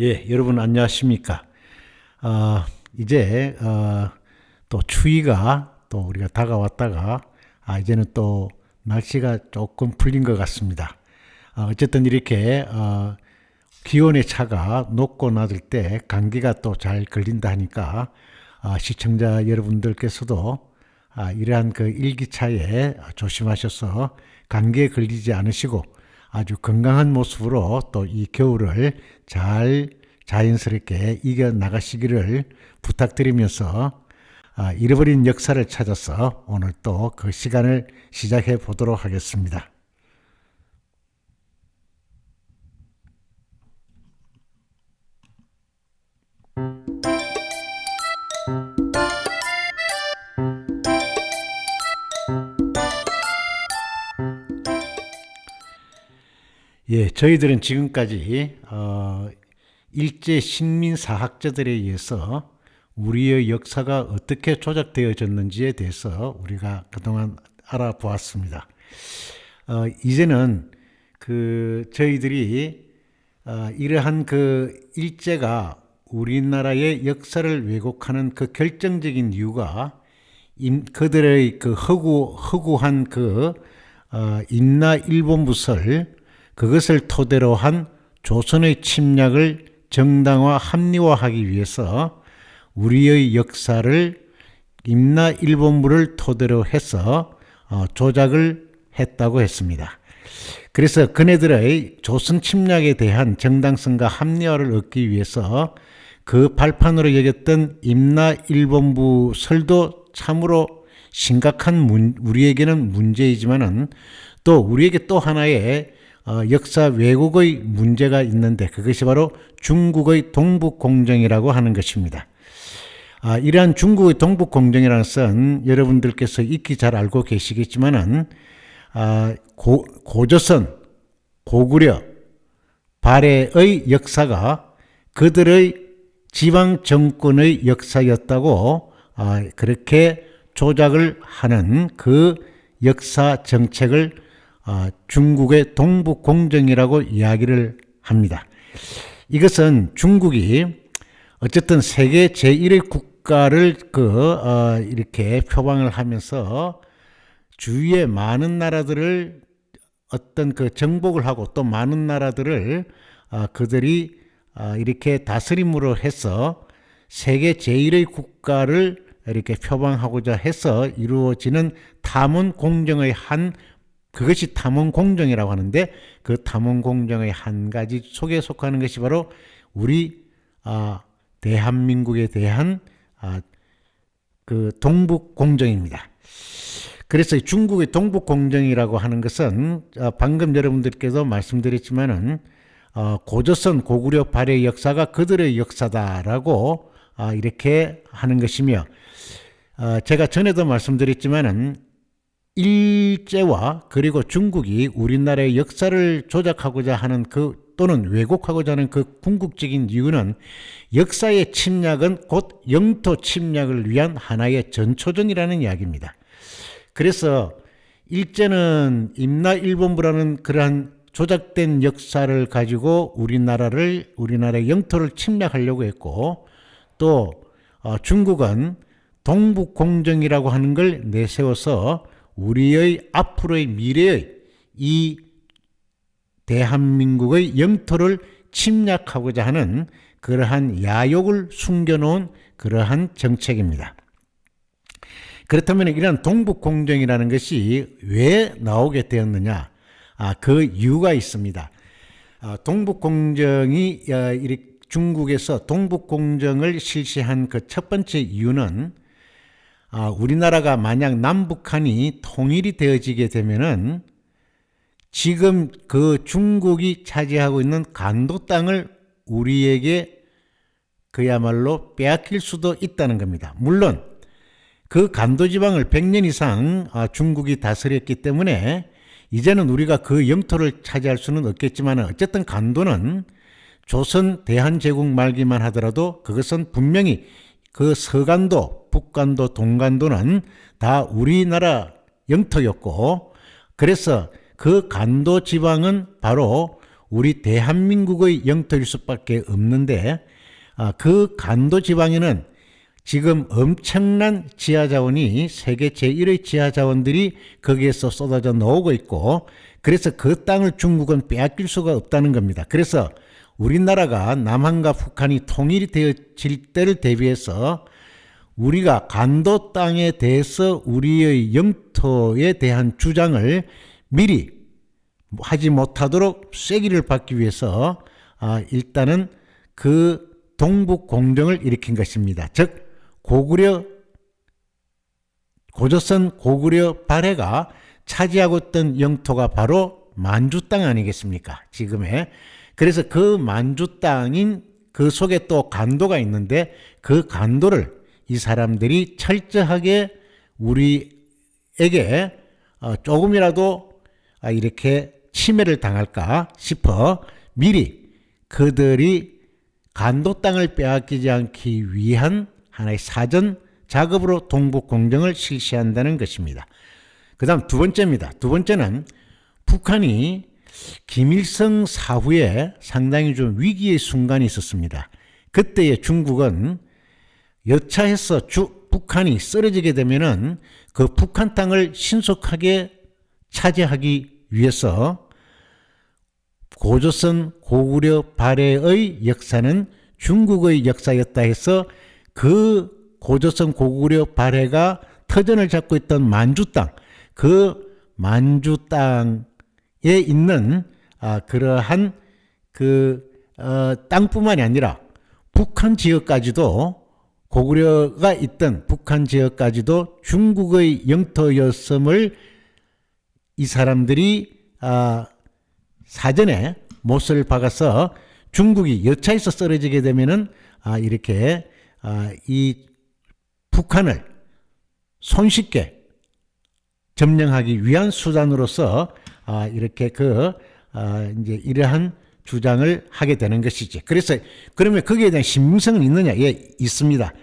예, 여러분 안녕하십니까? 이제 또 추위가 또 우리가 다가왔다가 이제는 또 날씨가 조금 풀린 것 같습니다. 어쨌든 이렇게 기온의 차가 높고 낮을 때 감기가 또 잘 걸린다 하니까 시청자 여러분들께서도 이러한 그 일기차에 조심하셔서 감기에 걸리지 않으시고 아주 건강한 모습으로 또 이 겨울을 잘 자연스럽게 이겨 나가시기를 부탁드리면서 잃어버린 역사를 찾아서 오늘 또 그 시간을 시작해 보도록 하겠습니다. 예, 저희들은 지금까지 일제 식민사학자들에 의해서 우리의 역사가 어떻게 조작되어졌는지에 대해서 우리가 그동안 알아보았습니다. 이제는 저희들이 이러한 그 일제가 우리나라의 역사를 왜곡하는 그 결정적인 이유가 그들의 그 허구한 임나 일본부설 그것을 토대로 한 조선의 침략을 정당화 합리화하기 위해서 우리의 역사를 임나 일본부를 토대로 해서 조작을 했다고 했습니다. 그래서 그네들의 조선 침략에 대한 정당성과 합리화를 얻기 위해서 그 발판으로 여겼던 임나 일본부 설도 참으로 심각한 우리에게는 문제이지만은 또 우리에게 또 하나의 역사 왜곡의 문제가 있는데 그것이 바로 중국의 동북공정이라고 하는 것입니다. 이러한 중국의 동북공정이라는 것은 여러분들께서 익히 잘 알고 계시겠지만은 고조선, 고구려, 발해의 역사가 그들의 지방 정권의 역사였다고 그렇게 조작을 하는 그 역사 정책을 중국의 동북공정이라고 이야기를 합니다. 이것은 중국이 어쨌든 세계 제1의 국가를 이렇게 표방을 하면서 주위의 많은 나라들을 어떤 정복을 하고 또 많은 나라들을 그들이 이렇게 다스림으로 해서 세계 제1의 국가를 이렇게 표방하고자 해서 이루어지는 탐원공정의 그것이 탐원공정이라고 하는데 그 탐원공정의 한 가지 속에 속하는 것이 바로 우리 대한민국에 대한 그 동북공정입니다. 그래서 중국의 동북공정이라고 하는 것은 방금 여러분들께서 말씀드렸지만은 고조선 고구려 발해 역사가 그들의 역사다라고 이렇게 하는 것이며 제가 전에도 말씀드렸지만은 일제와 그리고 중국이 우리나라의 역사를 조작하고자 하는 또는 왜곡하고자 하는 그 궁극적인 이유는 역사의 침략은 곧 영토 침략을 위한 하나의 전초전이라는 이야기입니다. 그래서 일제는 임나 일본부라는 그러한 조작된 역사를 가지고 우리나라의 영토를 침략하려고 했고 또 중국은 동북공정이라고 하는 걸 내세워서 우리의 앞으로의 미래의 이 대한민국의 영토를 침략하고자 하는 그러한 야욕을 숨겨놓은 그러한 정책입니다. 그렇다면 이런 동북공정이라는 것이 왜 나오게 되었느냐? 그 이유가 있습니다. 동북공정이 중국에서 동북공정을 실시한 그 첫 번째 이유는 우리나라가 만약 남북한이 통일이 되어지게 되면은 지금 그 중국이 차지하고 있는 간도 땅을 우리에게 그야말로 빼앗길 수도 있다는 겁니다. 물론 그 간도 지방을 100년 이상 중국이 다스렸기 때문에 이제는 우리가 그 영토를 차지할 수는 없겠지만 어쨌든 간도는 조선 대한제국 말기만 하더라도 그것은 분명히 그 서간도, 북간도, 동간도는 다 우리나라 영토였고 그래서 그 간도 지방은 바로 우리 대한민국의 영토일 수밖에 없는데 그 간도 지방에는 지금 엄청난 지하자원이 세계 제1의 지하자원들이 거기에서 쏟아져 나오고 있고, 그래서 그 땅을 중국은 빼앗길 수가 없다는 겁니다. 그래서 우리나라가 남한과 북한이 통일이 되어질 때를 대비해서 우리가 간도 땅에 대해서 우리의 영토에 대한 주장을 미리 하지 못하도록 쐐기를 받기 위해서 일단은 그 동북 공정을 일으킨 것입니다. 즉 고조선 고구려 발해가 차지하고 있던 영토가 바로 만주 땅 아니겠습니까? 지금의. 그래서 그 만주 땅인 그 속에 또 간도가 있는데 그 간도를 이 사람들이 철저하게 우리에게 조금이라도 이렇게 침해를 당할까 싶어 미리 그들이 간도 땅을 빼앗기지 않기 위한 하나의 사전 작업으로 동북 공정을 실시한다는 것입니다. 그 다음 두 번째입니다. 두 번째는 북한이 김일성 사후에 상당히 좀 위기의 순간이 있었습니다. 그때의 중국은 여차해서 북한이 쓰러지게 되면은 그 북한 땅을 신속하게 차지하기 위해서 고조선 고구려 발해의 역사는 중국의 역사였다 해서 그 고조선 고구려 발해가 터전을 잡고 있던 만주 땅, 그 만주 땅에 있는 그러한 땅뿐만이 아니라 북한 지역까지도, 고구려가 있던 북한 지역까지도 중국의 영토였음을 이 사람들이 사전에 못을 박아서 중국이 여차해서 쓰러지게 되면은 이렇게 이 북한을 손쉽게 점령하기 위한 수단으로서 이렇게 이제 이러한 주장을 하게 되는 것이지. 그래서 그러면 거기에 대한 신빙성은 있느냐? 예, 있습니다.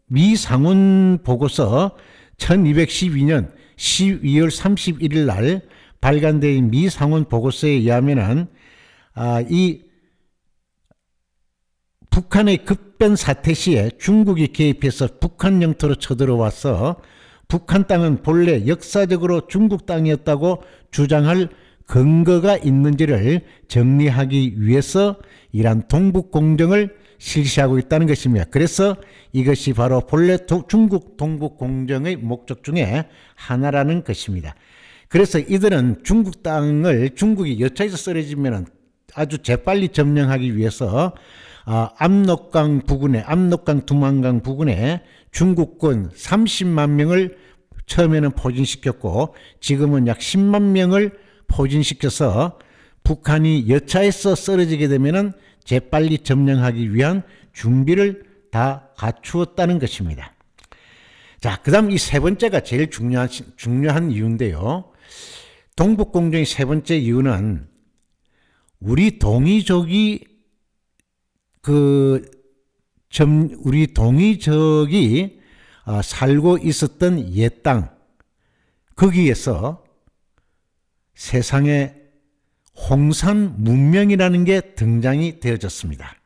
미상원 보고서 1212년 12월 31일 날 발간된 미상원 보고서에 의하면은 이 북한의 급변 사태 시에 중국이 개입해서 북한 영토로 쳐들어와서 북한 땅은 본래 역사적으로 중국 땅이었다고 주장할 근거가 있는지를 정리하기 위해서 이러한 동북공정을 실시하고 있다는 것입니다. 그래서 이것이 바로 본래 중국 동북공정의 목적 중에 하나라는 것입니다. 그래서 이들은 중국 땅을 중국이 여차해서 쓰러지면 아주 재빨리 점령하기 위해서 압록강 부근에, 압록강 두만강 부근에 중국군 30만 명을 처음에는 포진시켰고 지금은 약 10만 명을 포진시켜서 북한이 여차해서 쓰러지게 되면은 재빨리 점령하기 위한 준비를 다 갖추었다는 것입니다. 자, 그 다음 이 세 번째가 제일 중요한 이유인데요. 동북공정의 세 번째 이유는 우리 동이족이 살고 있었던 옛 땅, 거기에서 세상에 홍산 문명이라는 게 등장이 되어졌습니다.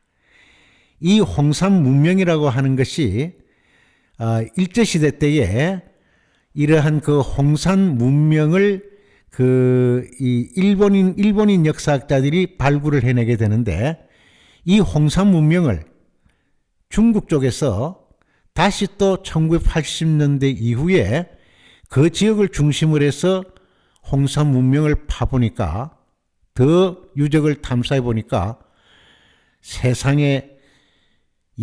이 홍산 문명이라고 하는 것이 일제시대 때에 이러한 그 홍산 문명을 이 일본인 역사학자들이 발굴을 해내게 되는데, 이 홍산 문명을 중국 쪽에서 다시 또 1980년대 이후에 그 지역을 중심으로 해서 홍산 문명을 파보니까, 더 유적을 탐사해 보니까 세상에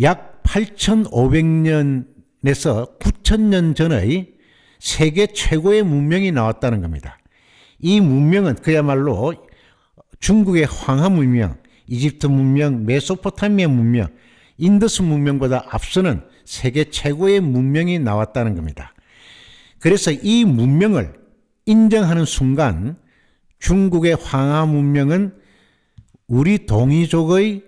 약 8,500년에서 9,000년 전의 세계 최고의 문명이 나왔다는 겁니다. 이 문명은 그야말로 중국의 황하 문명, 이집트 문명, 메소포타미아 문명, 인더스 문명보다 앞서는 세계 최고의 문명이 나왔다는 겁니다. 그래서 이 문명을 인정하는 순간 중국의 황하 문명은 우리 동이족의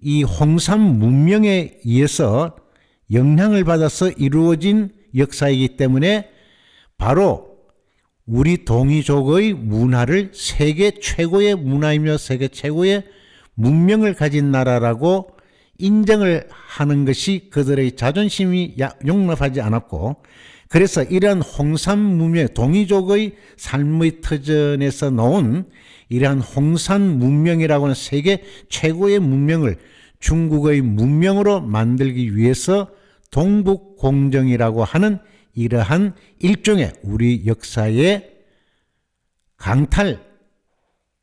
이 홍산 문명에 의해서 영향을 받아서 이루어진 역사이기 때문에 바로 우리 동이족의 문화를 세계 최고의 문화이며 세계 최고의 문명을 가진 나라라고 인정을 하는 것이 그들의 자존심이 용납하지 않았고, 그래서 이러한 홍산 문명, 동이족의 삶의 터전에서 나온 이러한 홍산 문명이라고 하는 세계 최고의 문명을 중국의 문명으로 만들기 위해서 동북공정이라고 하는 이러한 일종의 우리 역사의 강탈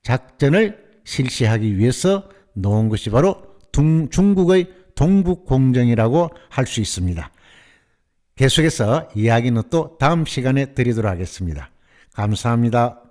작전을 실시하기 위해서 놓은 것이 바로 중국의 동북공정이라고 할 수 있습니다. 계속해서 이야기는 또 다음 시간에 드리도록 하겠습니다. 감사합니다.